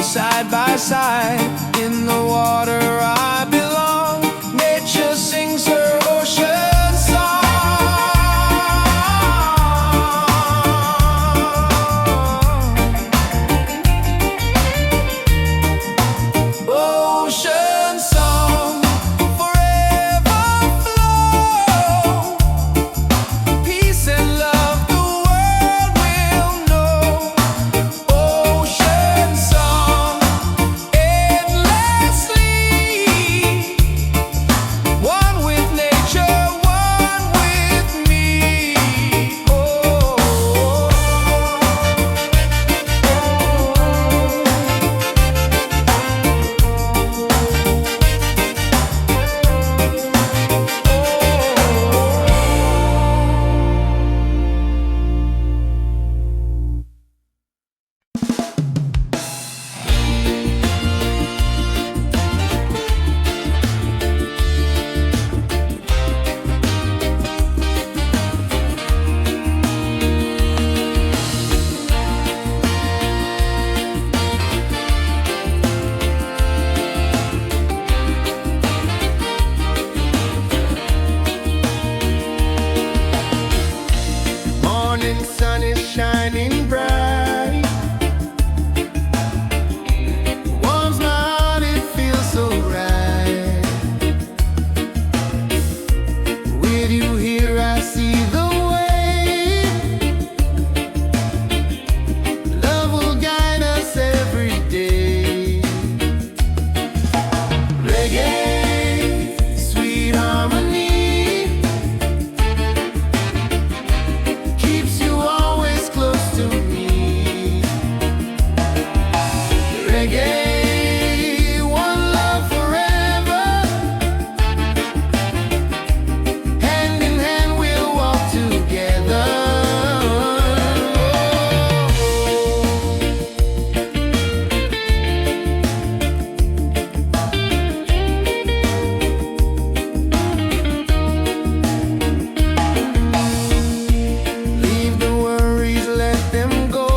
side by side. In the water I belong. Nature sings her ocean song. Ocean song, forever flow. Peace and love the world will know. Ocean song, endlessly. One with nature, one with me. Oh. Morning sun is shining bright. Warms my heart, it feels so right. With you here, I see the way. Love will guide us every day. Reggae, sweet harmony, keeps you always close to me. Reggae, one love forever. Hand in hand we'll walk together. Leave the worries, let them go.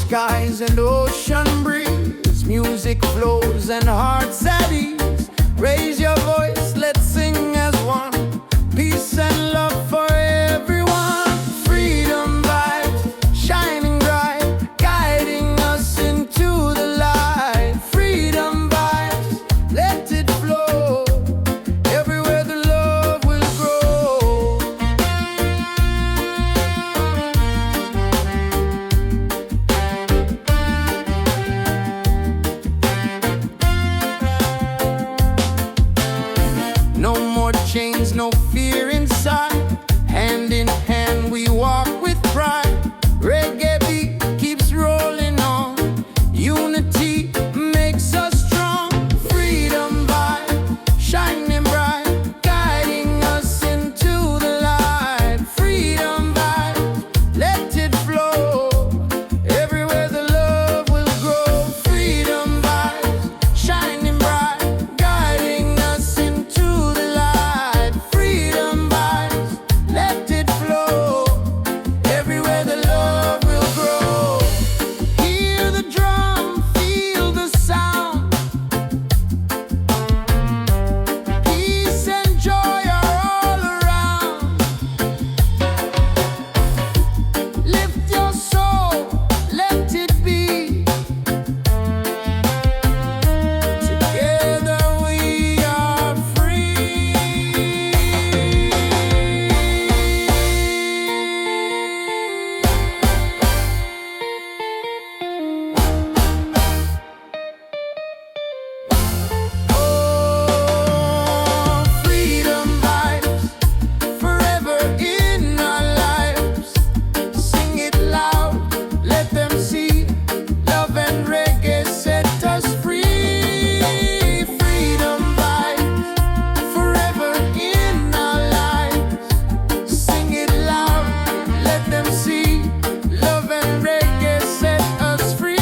skies and ocean breeze, music flows and hearts at ease. Raise your voice, let's sing as one. Peace and love for everyone. Freedom vibes, shining bright, guiding us into the light. Freedom vibes, let it flow. Everywhere the love will grow. No more chains, no fear inside. Hand in hand we walk with pride. Reggae beat keeps rolling on. Unity makes us strong. Freedom vibe, shining bright, guiding us into the light. Freedom vibe, let it flow. Everywhere the love will grow. Freedom vibes, shining bright, guiding us into the light. Freedom vibes, let it flow. Everywhere the love will grow. Hear the drum, feel the sound. Peace and joy are all around. Lift your soul, let it be. Together we are free. Oh, freedom vibes, forever in our lives. Sing it loud, let them see. Love and reggae set us free. Freedom vibes, forever in our lives. Sing it loud, let them see. Love and reggae set us free.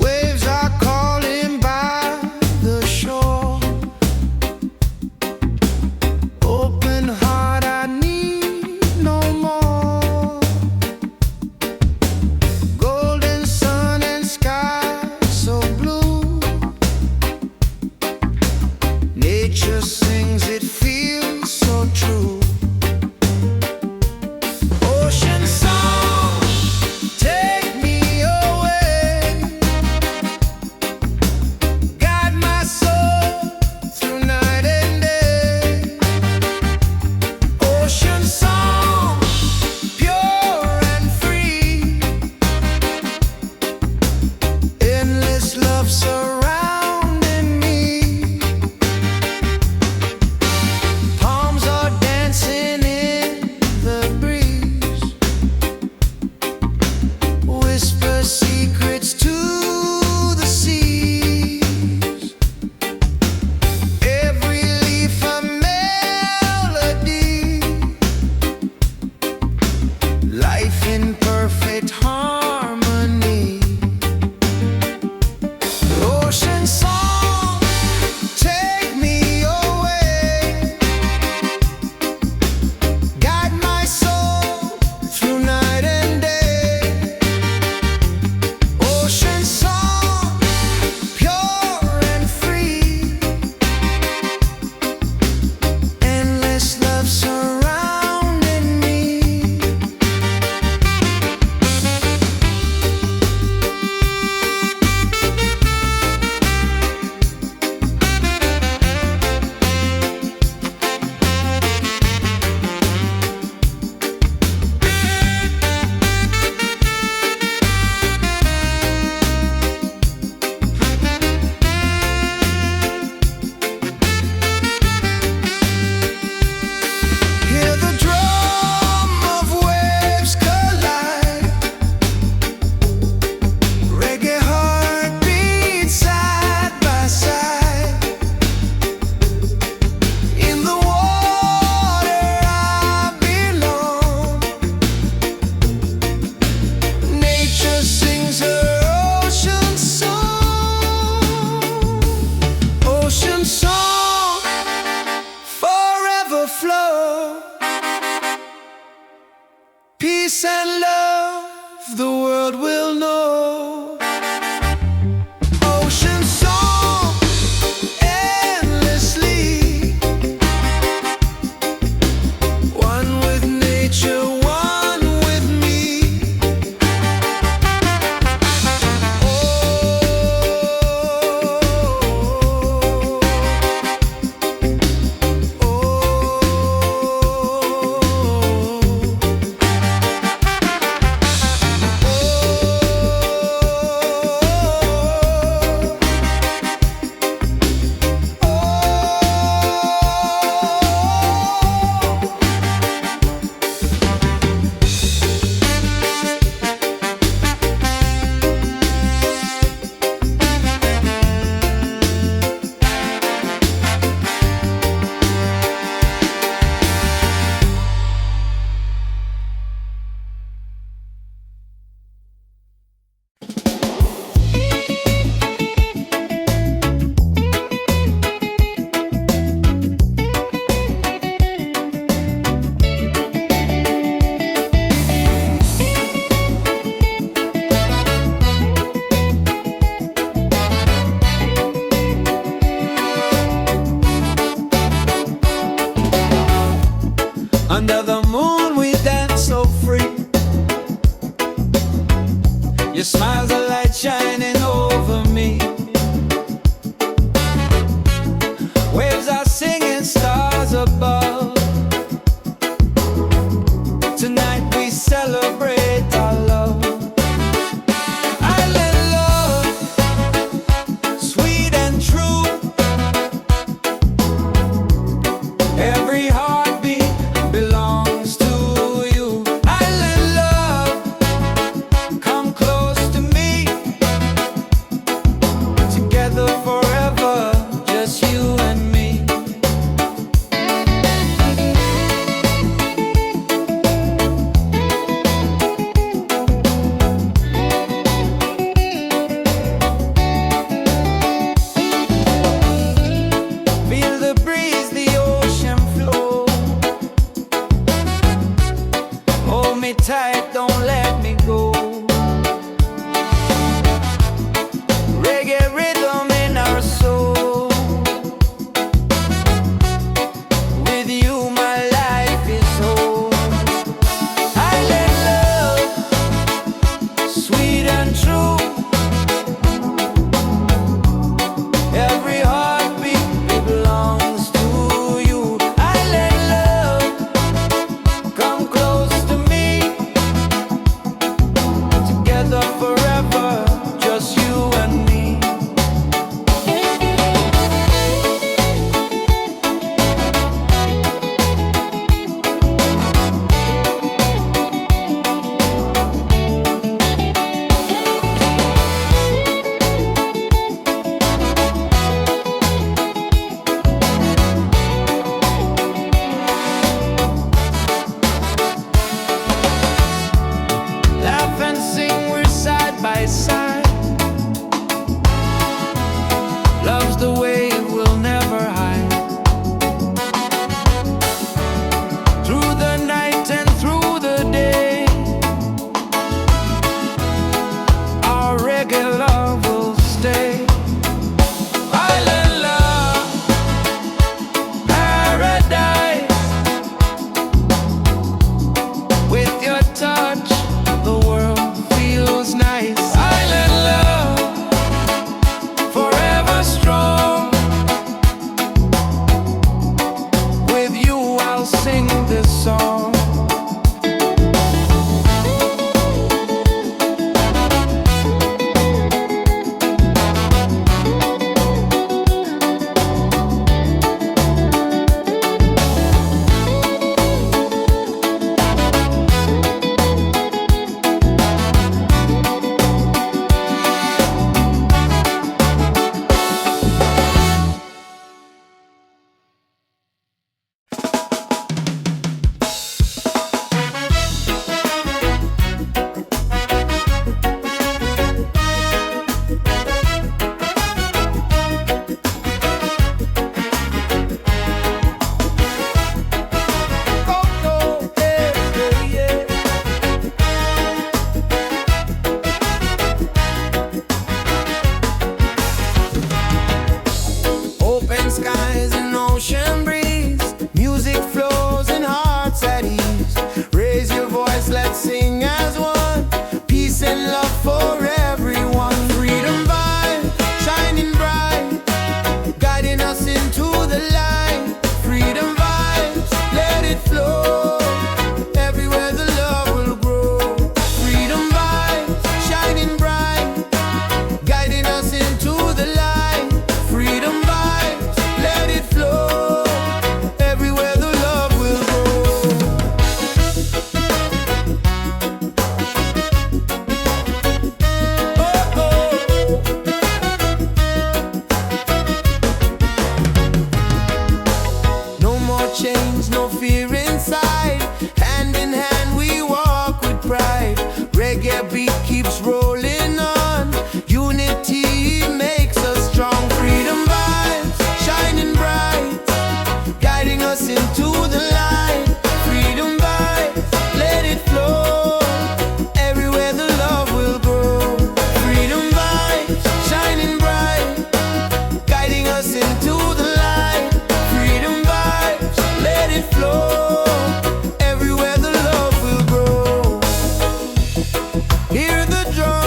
Waves are calling by the shore. Open heart, I need no more. Golden sun and sky so blue. Nature sings, it feels so true. Ocean song, take me away. Guide my soul through night and day. Ocean song, pure and free. Endless love surrounding me. Palms are dancing in the breeze. Whisper secrets to the seas. Every leaf a melody. Life in perfect harmony. Ocean song, take me away. Guide my soul through night and day. Your smile's a light shining over me. Waves are singing, stars above. Tonight we celebrate our love. Island love, sweet and true. Every heartbeat belongs to you. Island love, come close to me. Together forever, just you and me. Feel the breeze, the ocean flow. Hold me tight, don't let me go. Reggae rhythm in our soul. With you my life is whole. Island love, sweet and true. Every heartbeat belongs to you. Island love, come close to me. Together forever, just you and me. Laugh and sing, we're side by side. Love's the way we'll never hide. Through the night and through the day, our reggae love will stay. Island love, paradise. With your touch, the world feels nice. Island love, forever strong. With you I'll sing this song. Open skies and ocean breeze. Music flows and hearts at ease. Raise your voice, let's sing as one. Peace and love for everyone. Freedom vibe, shining bright, guiding us into the light. Freedom vibes, let it flow. Everywhere the love will grow. Freedom vibes, shining bright, guiding us into the light. Freedom vibes, let it flow. Everywhere the love will grow. Oh, oh. No more chains, no fear inside. Hand in hand we walk with pride. Reggae beat keeps rolling on. Unity makes us strong. Freedom vibes, shining bright, guiding us into the light. Freedom vibes, let it flow. Everywhere the love will grow. Freedom vibes, shining bright, guiding us into the light. Freedom vibes, let it flow. Everywhere the love will grow. Hear the drum.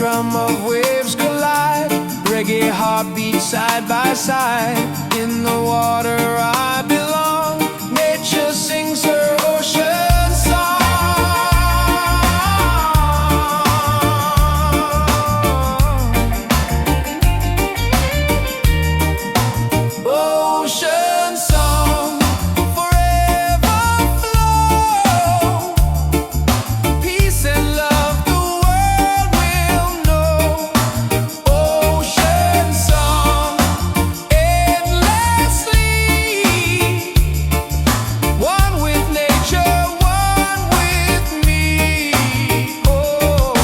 drum of waves collide. Reggae heartbeats side by side. In the water I belong. Nature sings her ocean song. Ocean song, forever flow. Peace and love the world will know. Ocean song, endlessly. One with nature, one with me. Oh.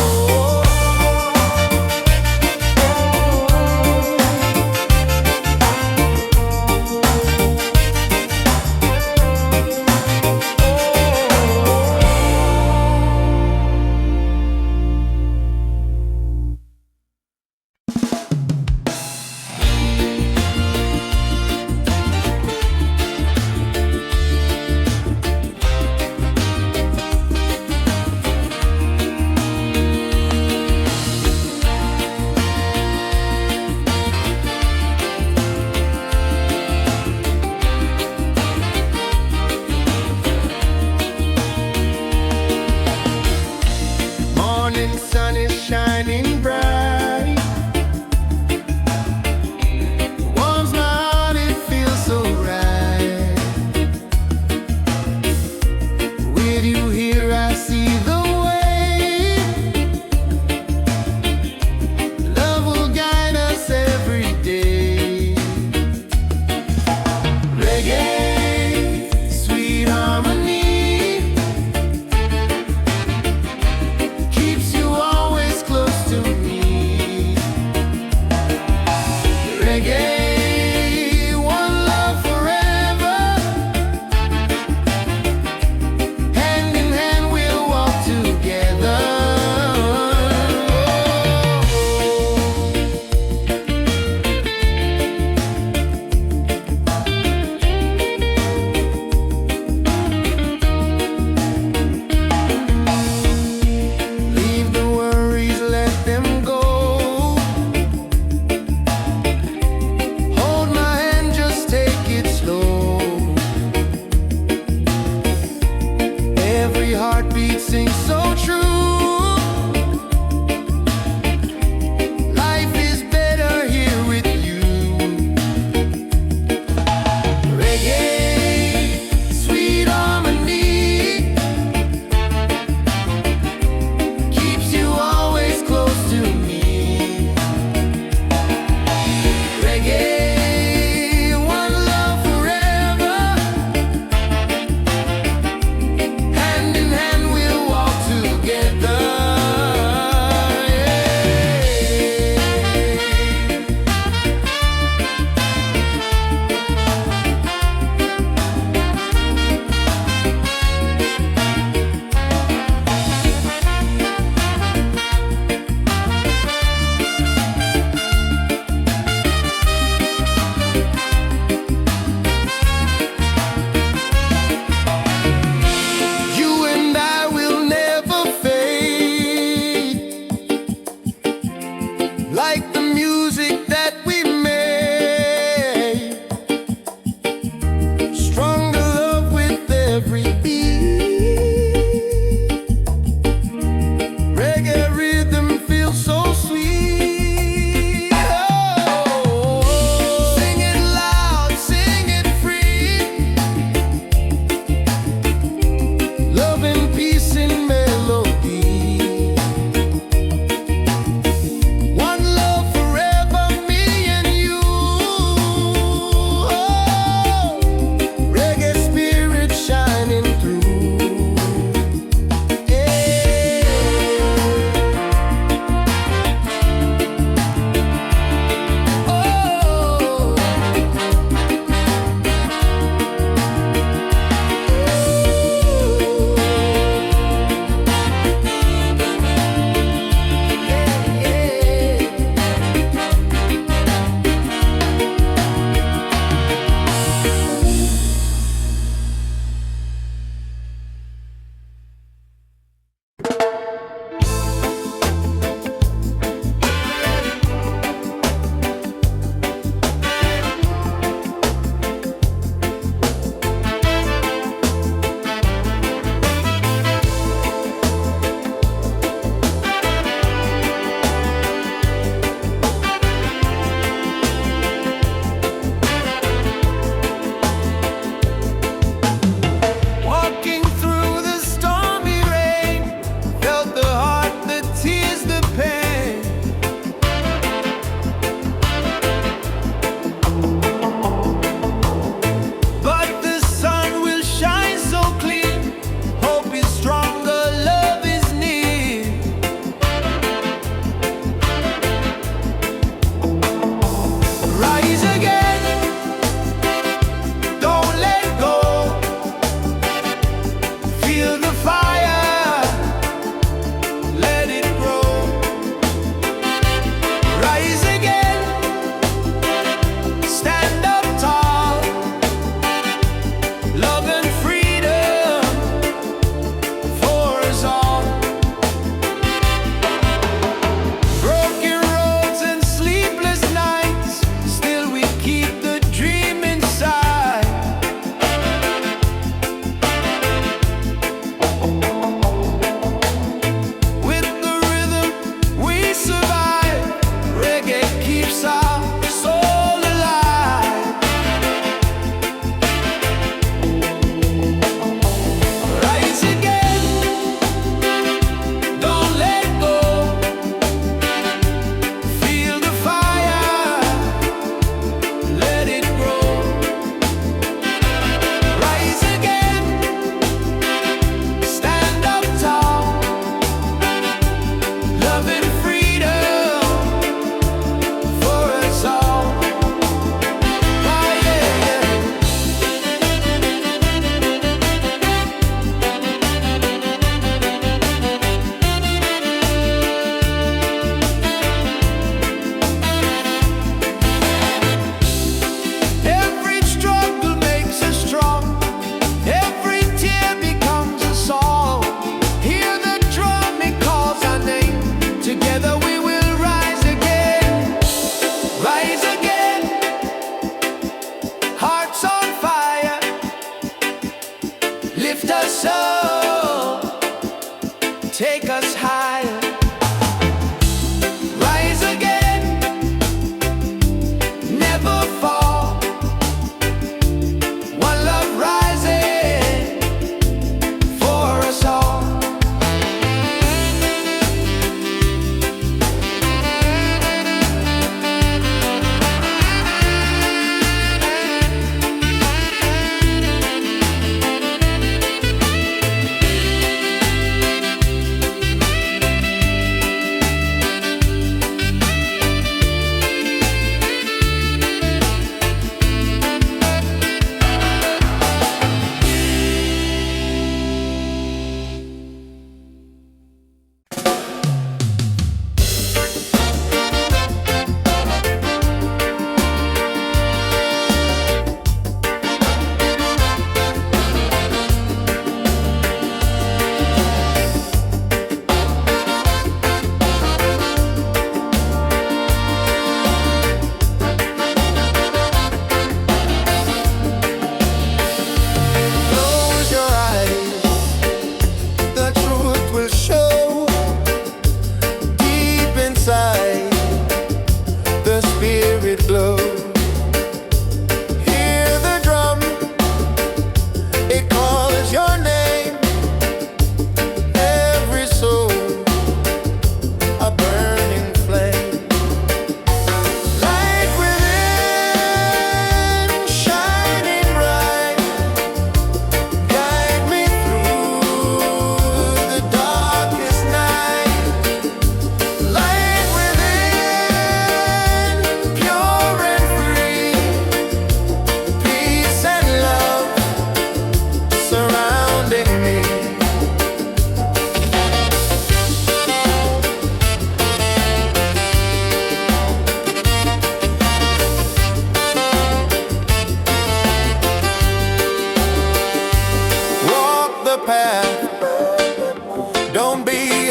Morning sun is shining bright. Warms my heart, it feels so right. With you here I see the way. Love will guide us every day. Reggae, sweet harmony, keeps you always close to me.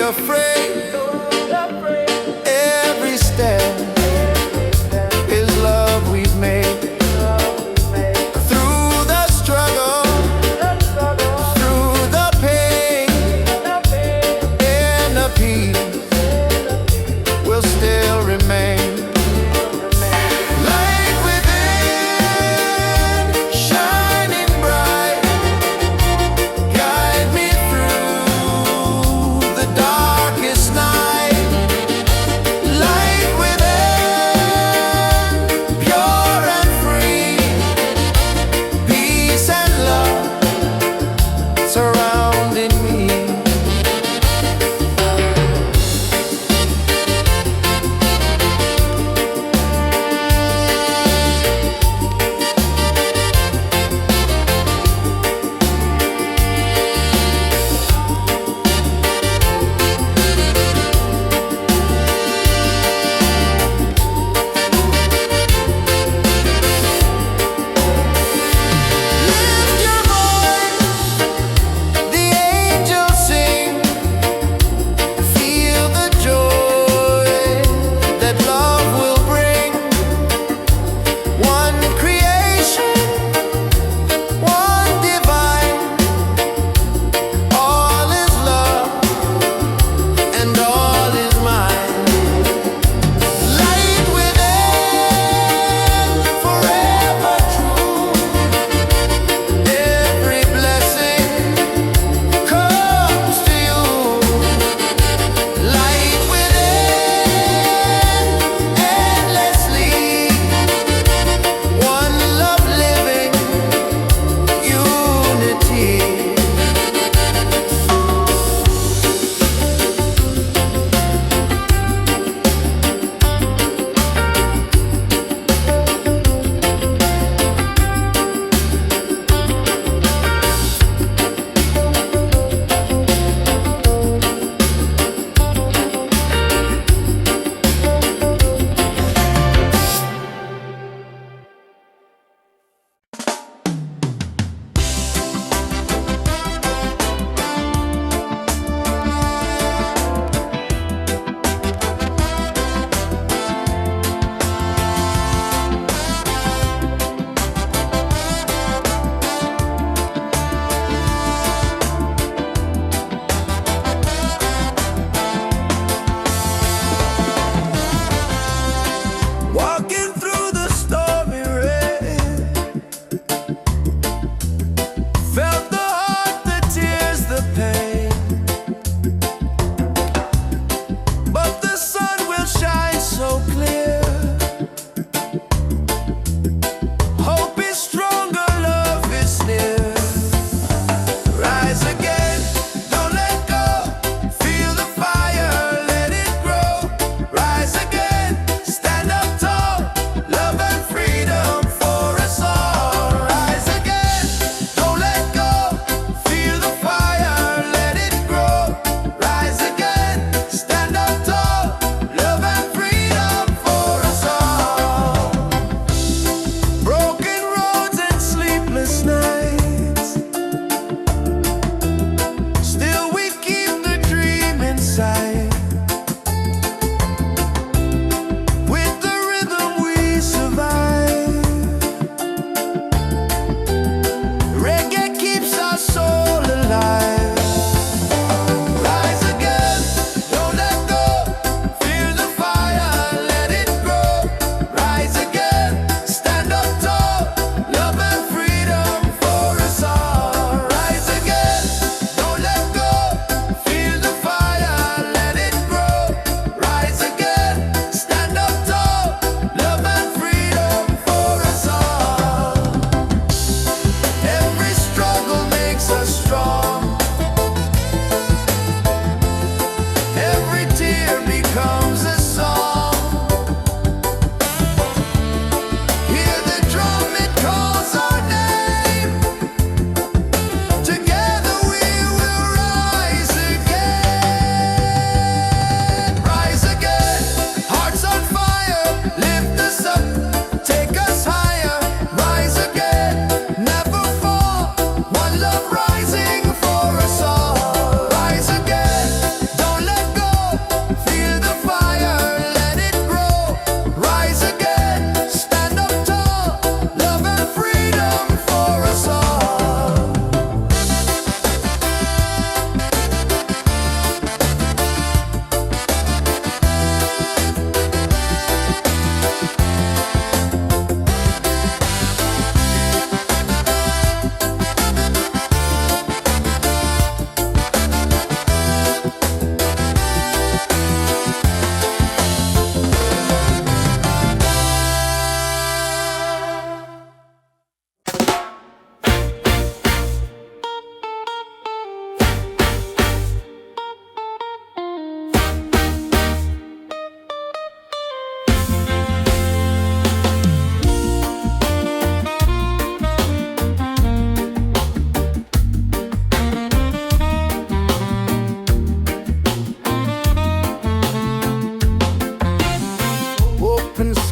afraid. Every step is love we've made. Through the struggle, through the pain, and the peace will still remain. Light within, shining bright, guide me through the darkest night.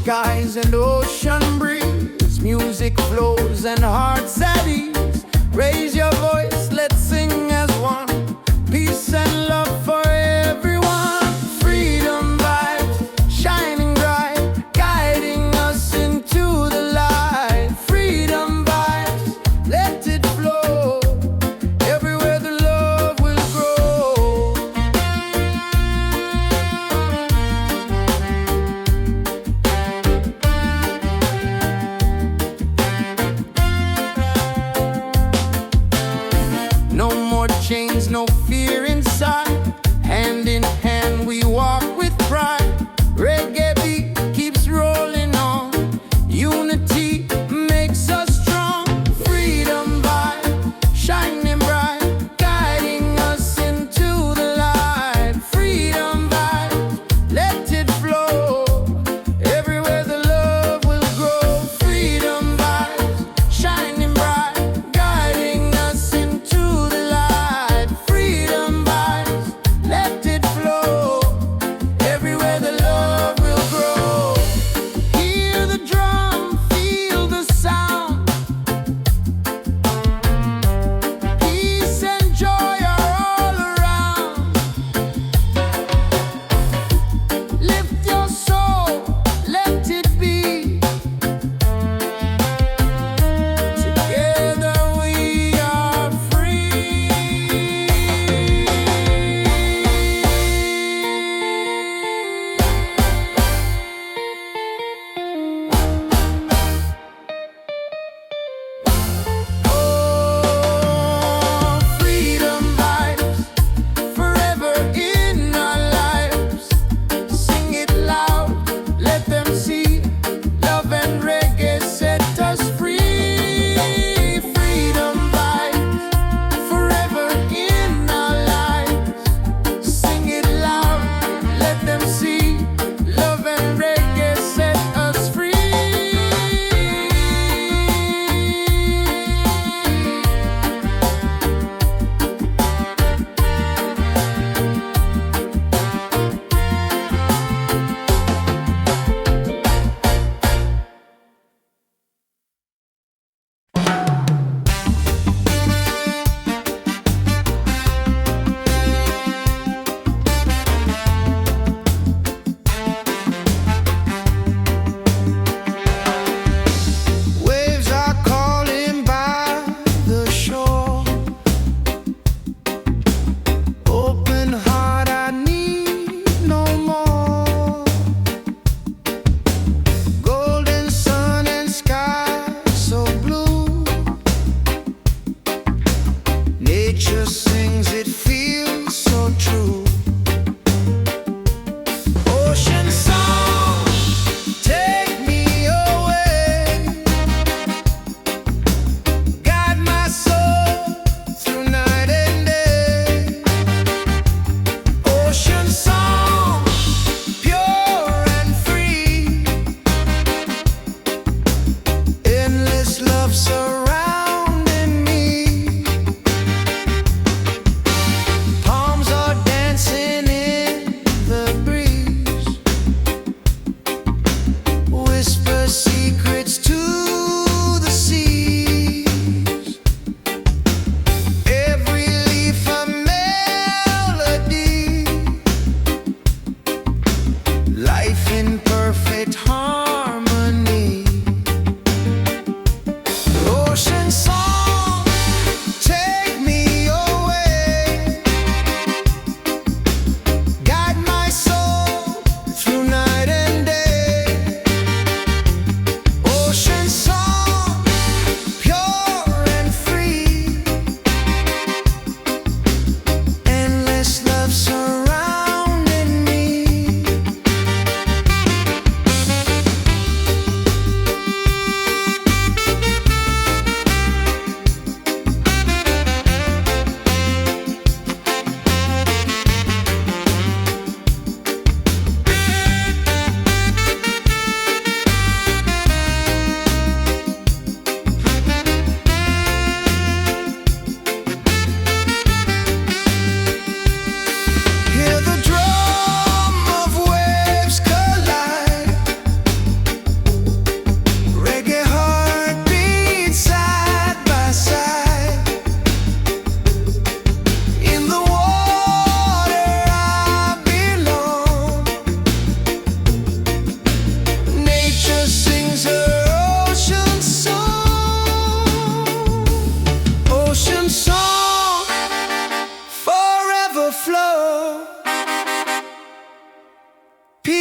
skies and ocean breeze. Music flows and hearts at ease. Raise your voice, let's sing as one. Peace and love for everyone. Freedom vibes, shining bright, guiding us into the light. Freedom vibes, let it flow. Everywhere the love will grow.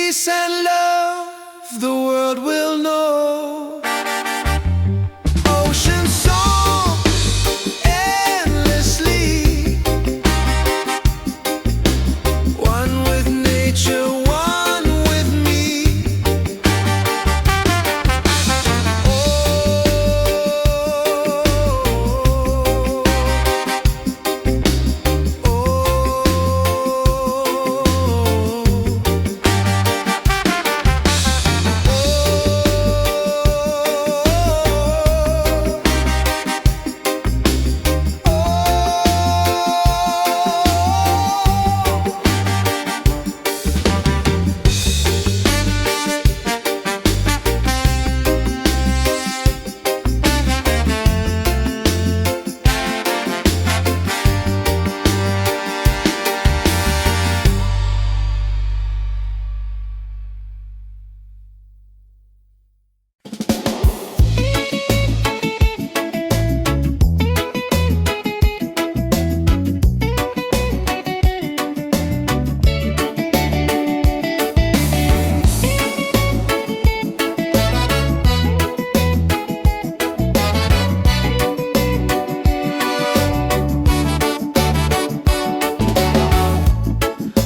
peace and love the world will know. Ocean song endlessly, one with nature, one with me.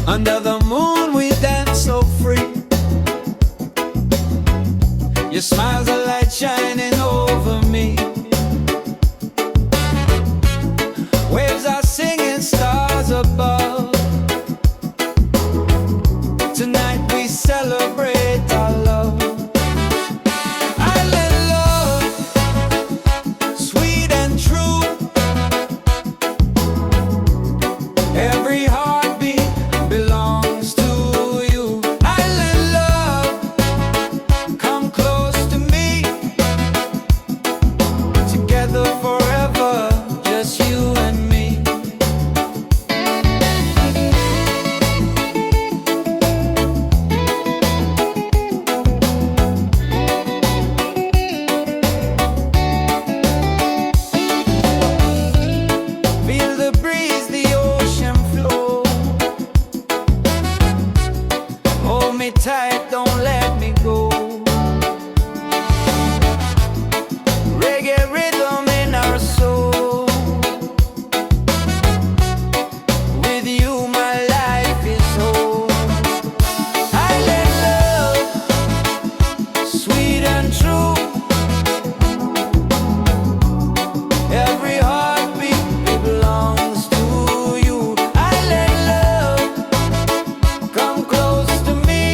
Under the moon we dance so free. Your smile's a light shining over me. Waves are singing, stars above. Tonight we celebrate our love. Island love, sweet and true. Every heartbeat belongs to you. Island love, come close to me. Together forever, just you and me. Feel the breeze, the ocean flow. Hold me tight, don't let me go. Reggae rhythm in our soul. With you my life is whole. Island love, sweet and true. Every heartbeat belongs to you. Island love, come close to me.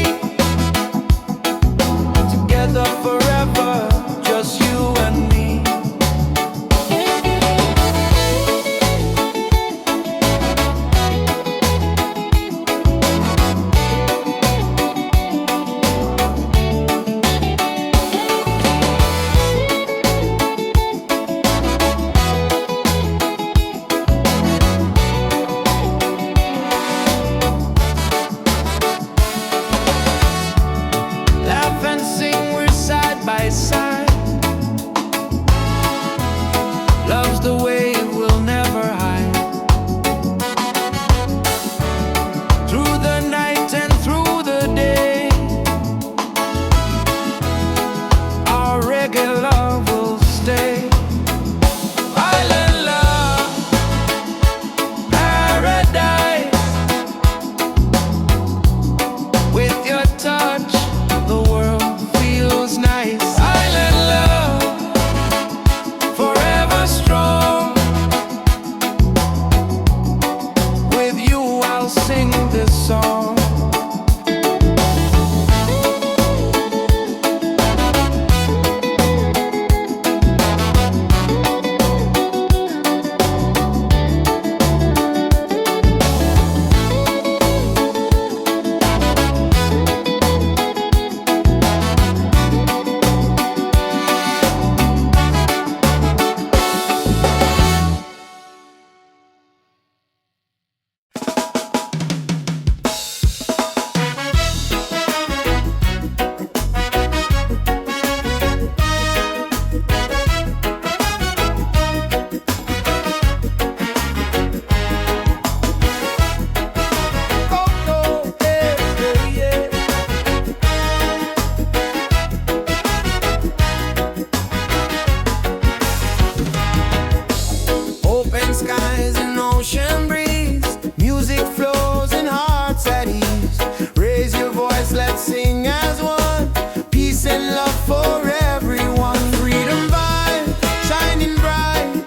let's sing as one. Peace and love for everyone. Freedom vibe, shining bright,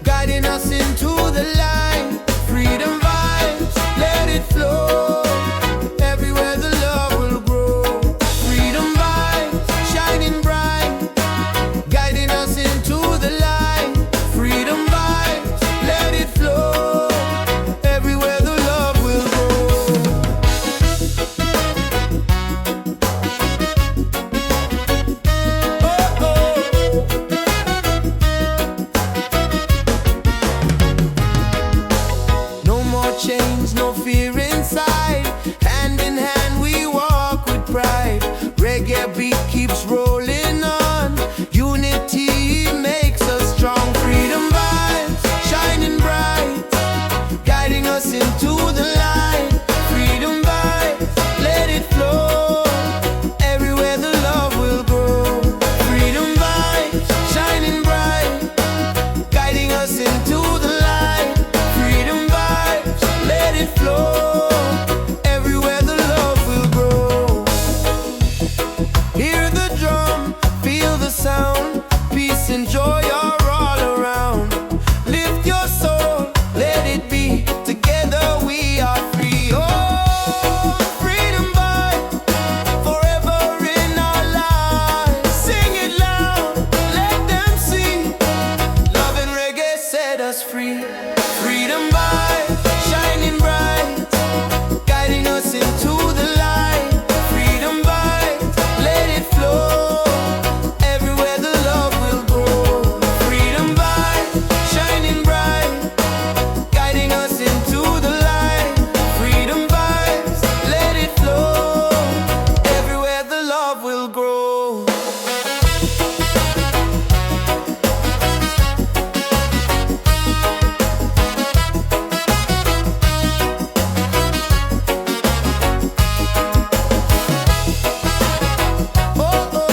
guiding us into the light. Freedom vibes, let it flow. Everywhere the love will grow. Freedom vibes, shining bright, guiding us into the light. Freedom vibes, let it flow. Everywhere the love will grow. Oh, oh. No more chains, no fear inside. Hand in hand we walk with pride. Reggae beat keeps rolling on. Unity makes us strong. Freedom vibes, shining bright, guiding us into the light. Freedom vibes, let it flow. Everywhere the love will grow. Freedom vibes, shining bright, guiding us into the light. Freedom vibes, let it flow. Everywhere the love will grow. Hear the drum, feel the sound. Peace and joy are all around. Lift your soul, let it be. Together we are free. Oh, freedom vibe, forever in our lives. Sing it loud, let them see. Love and reggae set us free. Freedom vibe, shining bright, guiding us into the light. Freedom vibe, let it flow. Everywhere the love will grow. Freedom vibe, shining bright, guiding us into the light. Freedom vibes, let it flow. Everywhere the love will grow. Oh, oh.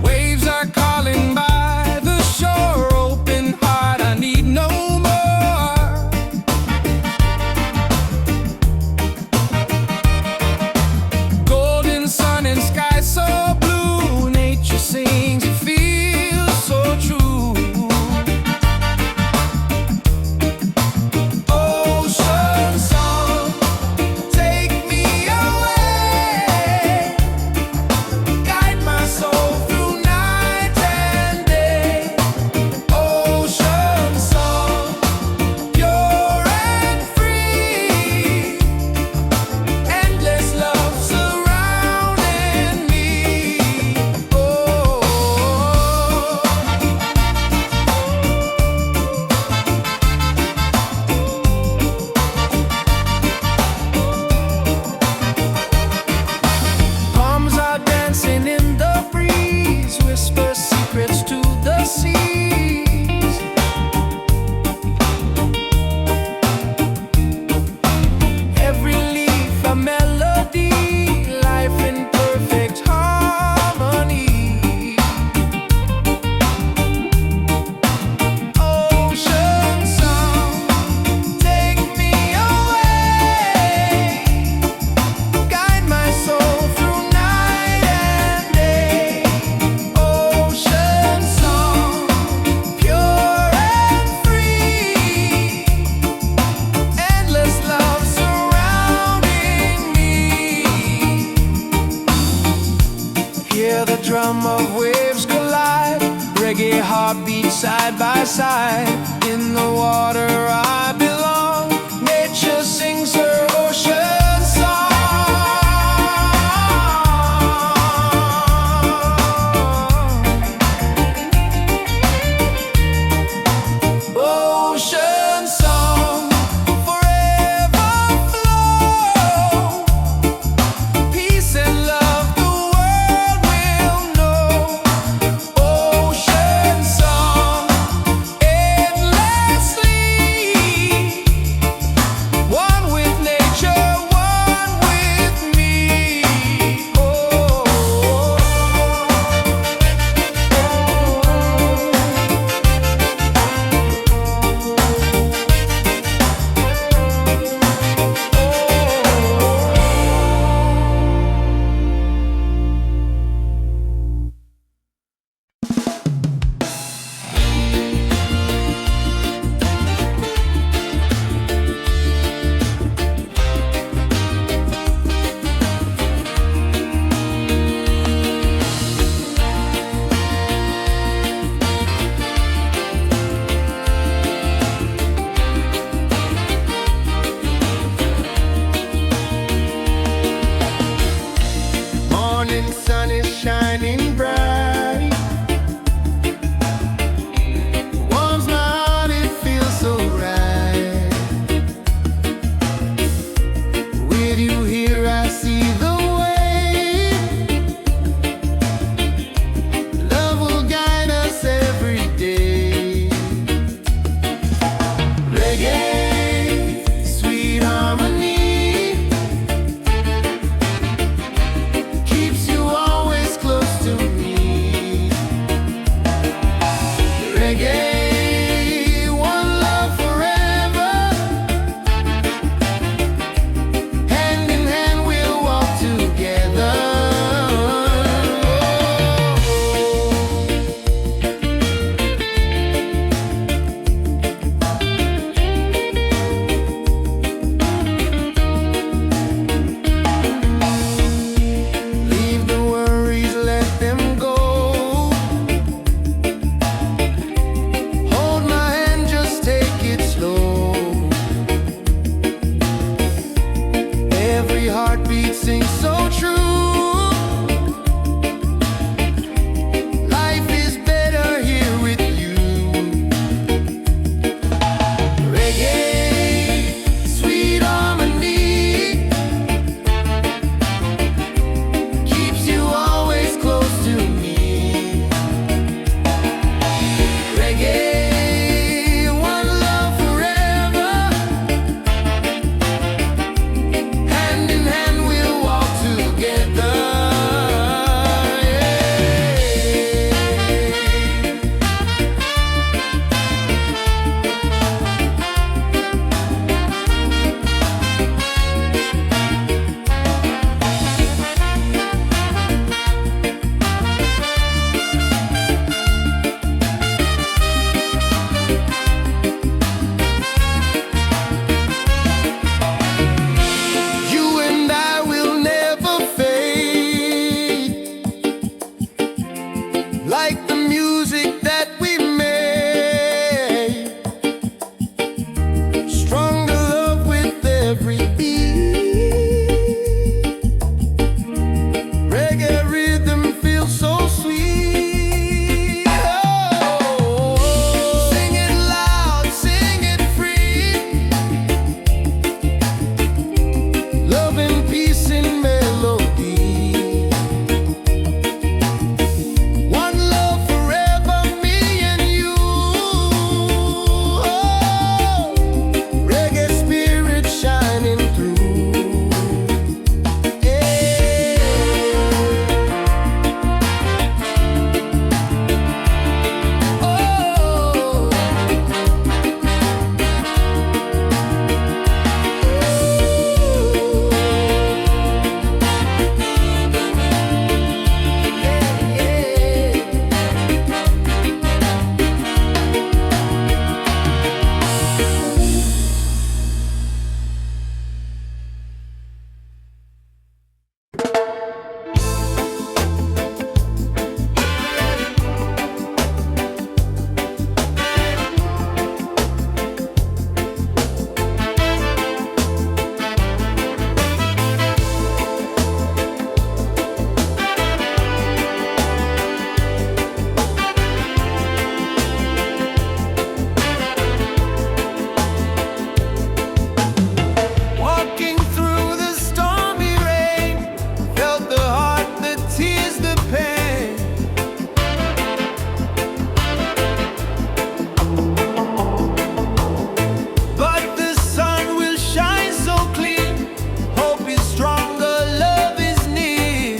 Waves are calling by the shore. Open heart, I need no more. Golden sun and sky so blue. Nature sings, it feels so true. Ocean song, take me away. Guide my soul through night and day. Ocean song, pure and free. Endless love surrounding me. Oh. Palms are dancing in the breeze. Whisper secrets to the seas. Every leaf a melody. Life in perfect harmony. Ocean song, take me away. Guide my soul through night and day. Ocean song, pure and free. Endless love surrounding me. Hear the drum of waves collide. Reggae heartbeat side by side. In the water I belong. Nature sings her ocean song. Ocean song, forever flow. sing so true. Life is better here with you. Reggae, sweet harmony, keeps you always close to me. Reggae, one love forever. Hand in hand we'll walk together. You and I will never fade, like the music that we made. Stronger love with every beat. Reggae rhythm feels so sweet. Oh, sing it loud, sing it free. Love and peace in melody. One love forever, me and you. Oh, reggae spirit shining through. Yeah. Oh. Walking through the stormy rain, felt the heart, the tears, the pain. But the sun will shine so clear. Hope is stronger, love is near.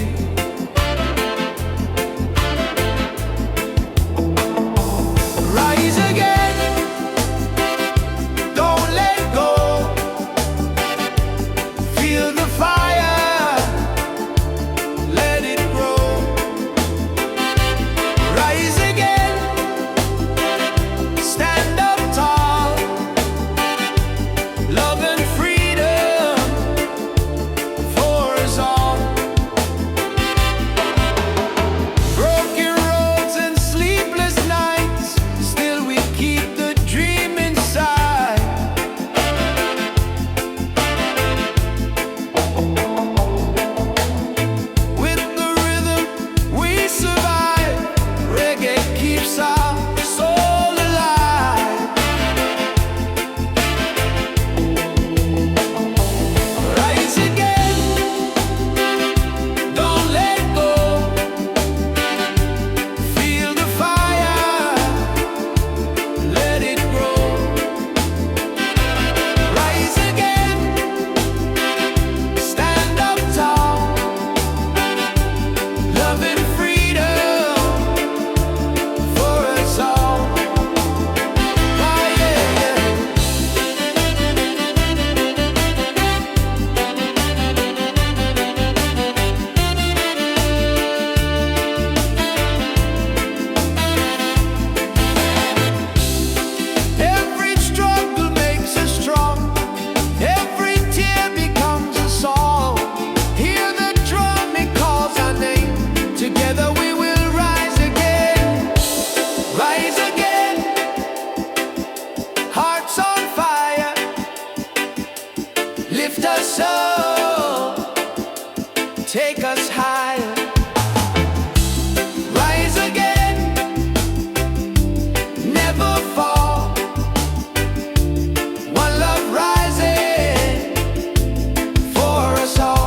Rise again, don't let go. Feel the fire, let it grow. Rise again, stand up tall. Love and freedom for us all. Broken roads and sleepless nights, still we keep the dream inside. With the rhythm we survive. Reggae keeps our soul alive. Rise again, don't let go. Feel the fire, let it grow. Rise again, stand up tall. Love and freedom for us all. Ah, yeah, yeah. Every struggle makes us strong. Every tear becomes a song. Hear the drum, it calls our name. Together we will rise again. Rise again. Hearts on fire. Lift us up. take us higher. Rise again, never fall. One love rising for us all.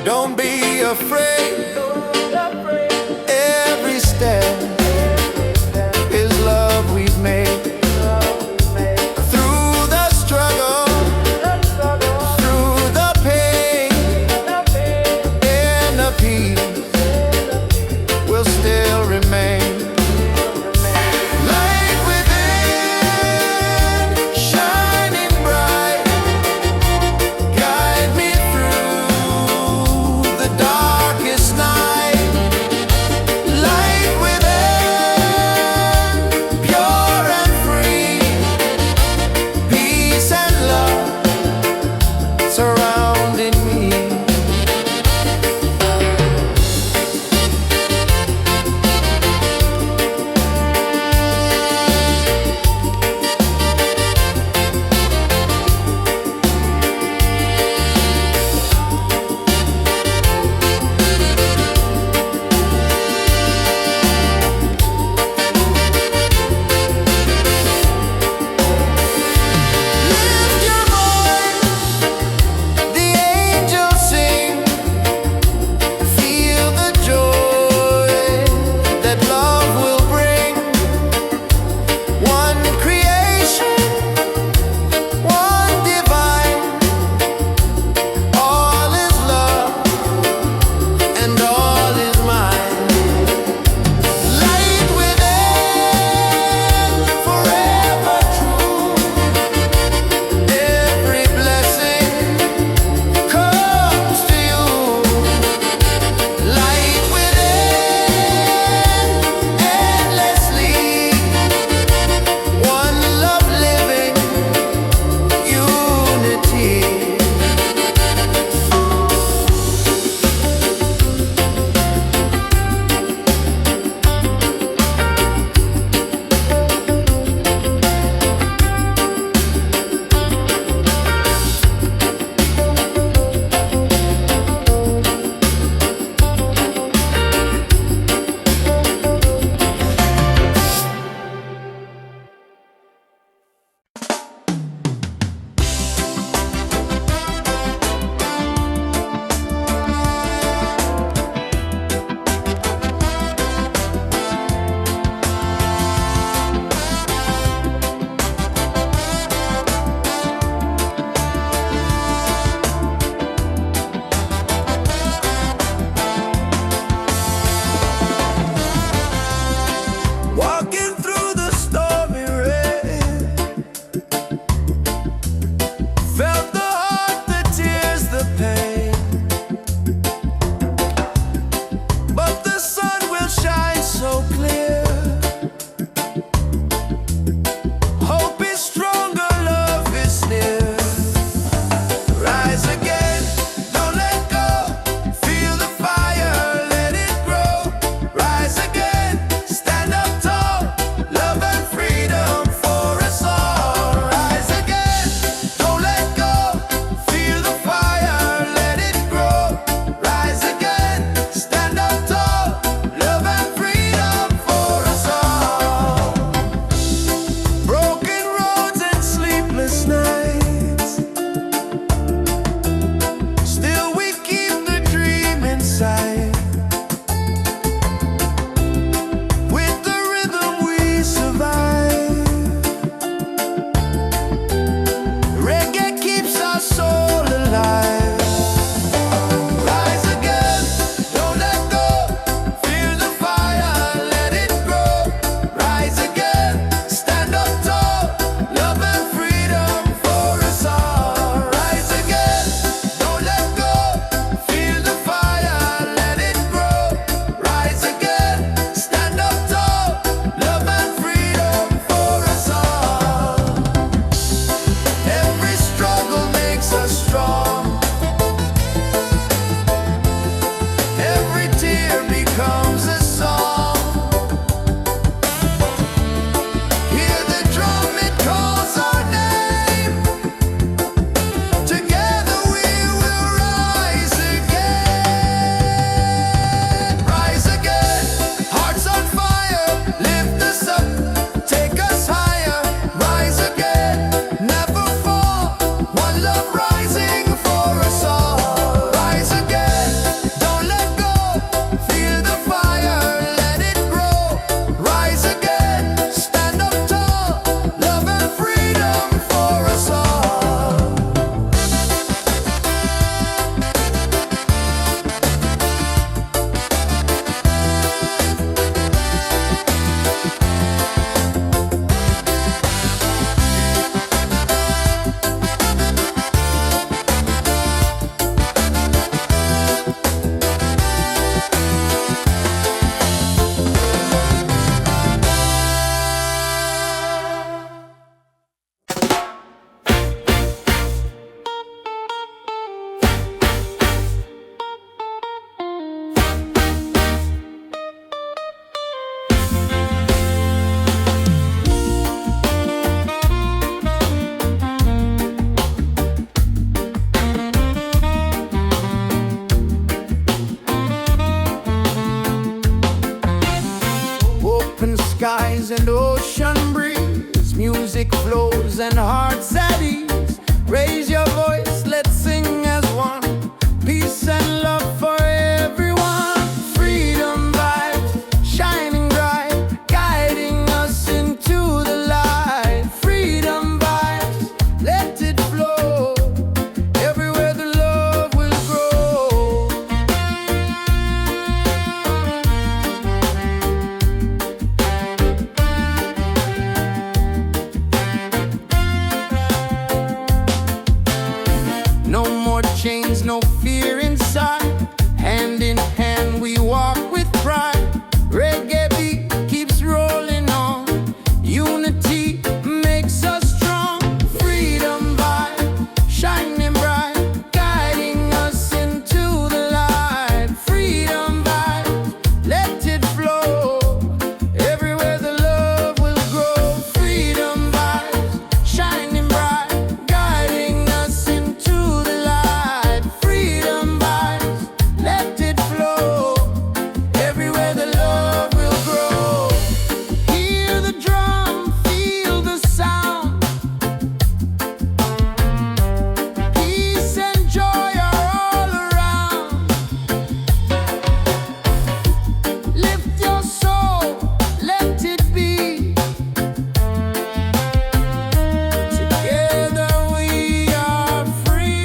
Don't be afraid. Every step is love we've made. Through the struggle, through the pain, and the peace will still remain. Light within, shining bright, guide me through the darkest skies and ocean breeze, music flows and hearts at ease. Raise your voice, let's sing as one. Peace and love for everyone. Freedom vibes, shining bright, guiding us into the light. Freedom vibes, let it flow. Everywhere the love will grow. No more chains, no fear inside. Hand in hand we walk with pride. Reggae beat keeps rolling on. Unity makes us strong. Freedom vibe, shining bright, guiding us into the light. Freedom vibe, let it flow. Everywhere the love will grow. Freedom vibes, shining bright, guiding us into the light. Freedom vibes, let it flow. Everywhere the love will grow. Hear the drum, feel the sound. Peace and joy are all around. Lift your soul, let it be. Together we are free.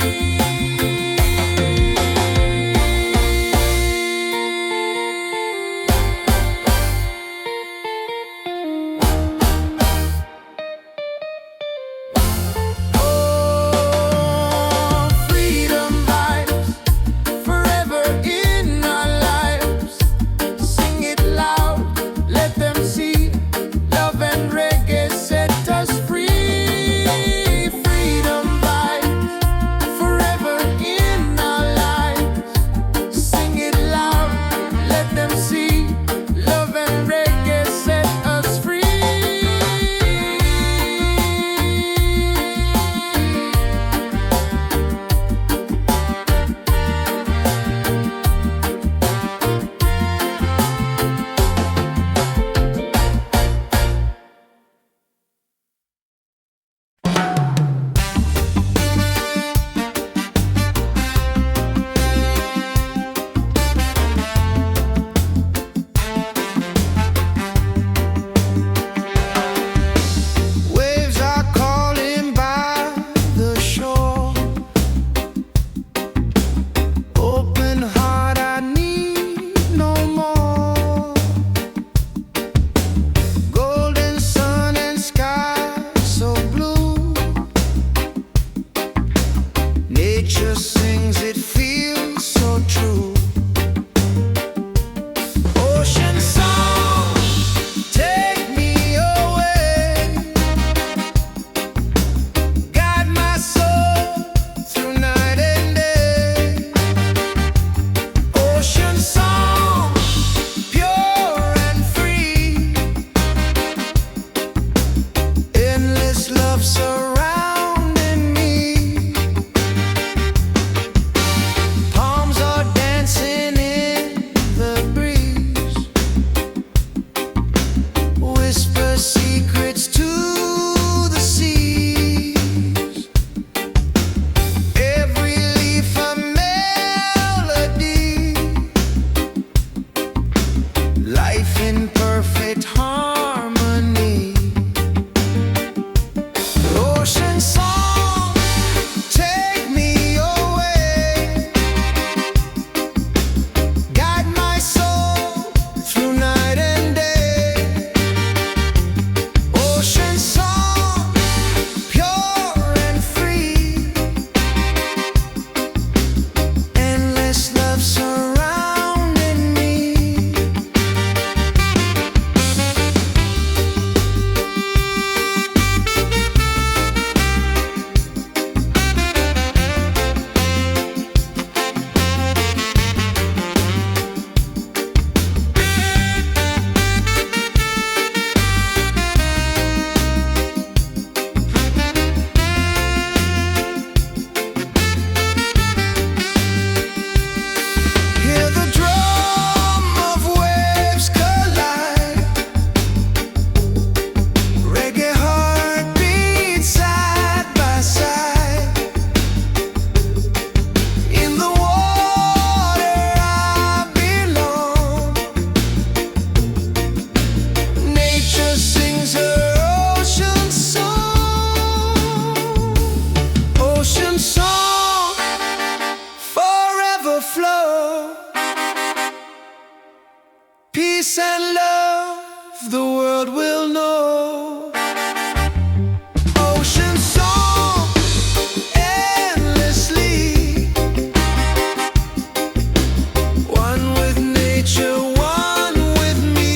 Oh, freedom vibes, forever in our lives. Sing it loud, let them see. Love and reggae set us free. Freedom vibes, forever in our lives. Sing it loud, let them see. Love and reggae set us free. Waves are calling by the shore. Open heart, I need no more. Golden sun and sky so blue. Nature sings, it feels so true. Ocean song, take me away. Guide my soul through night and day. Ocean song, pure and free. Endless love surrounding me. peace and love the world will know. Ocean song endlessly, one with nature, one with me.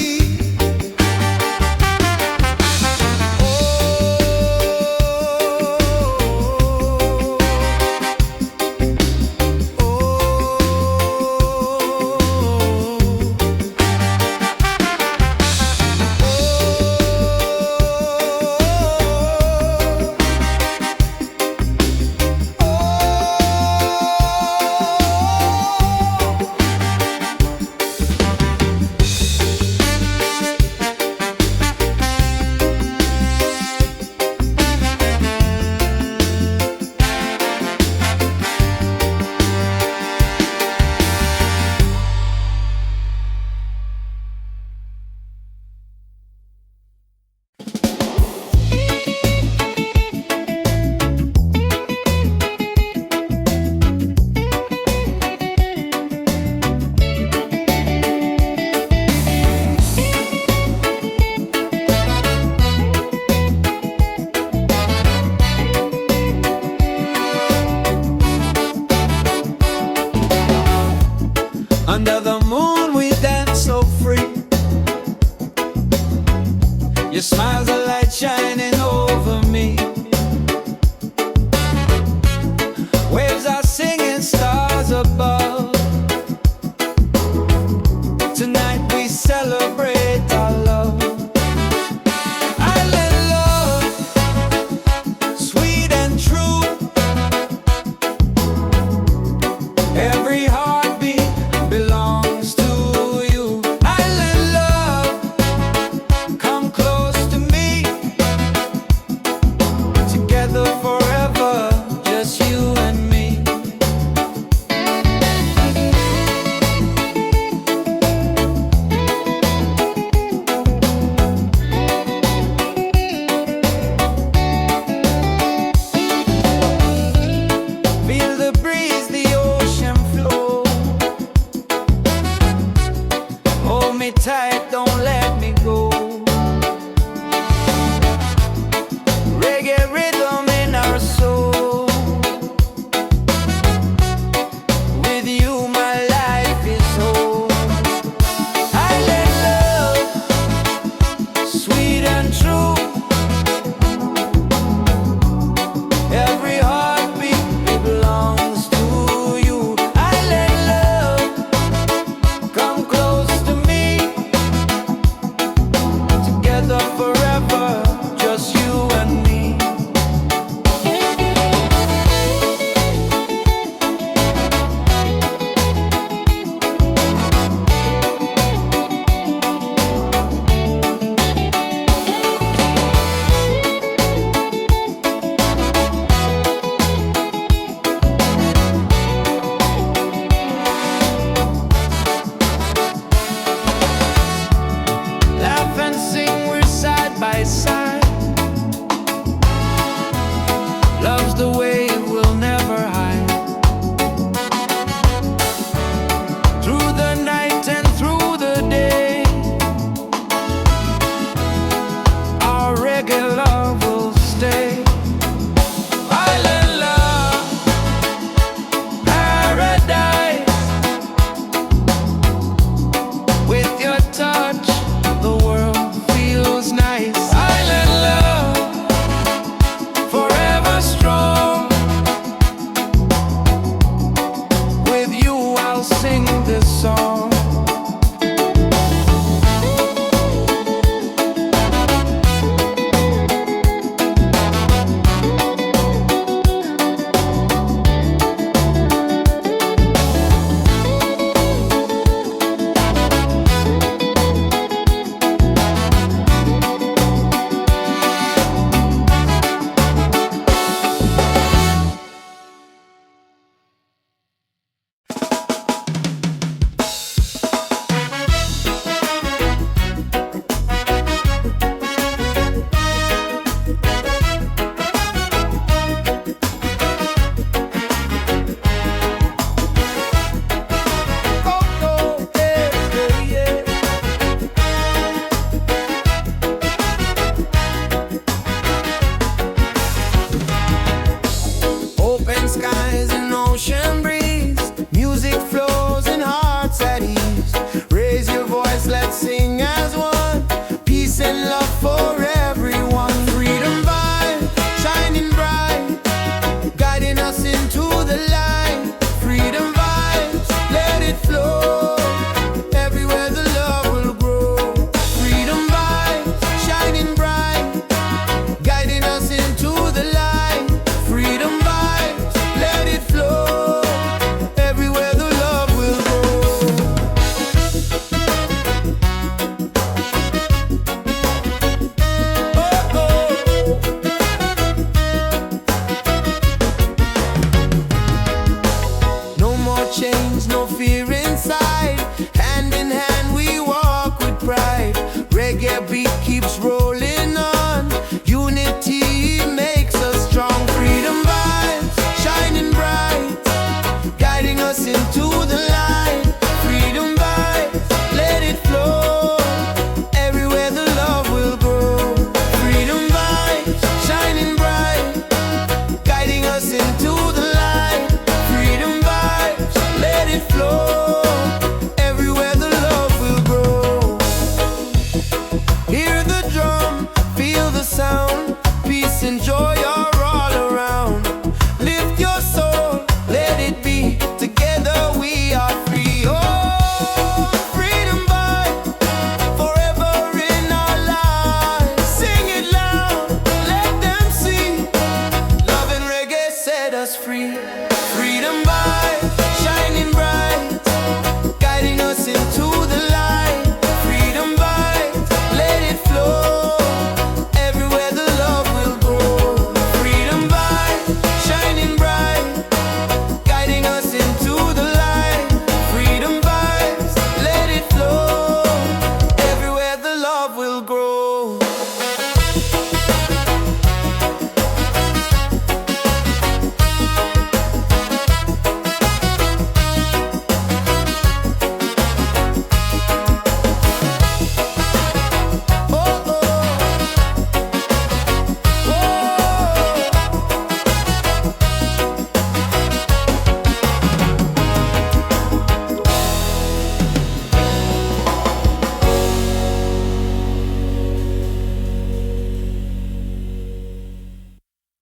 chains, no fear inside. Hand in hand we walk with pride. Reggae beat keeps rolling on. Unity makes us strong. Freedom vibes shining bright, guiding us into the light.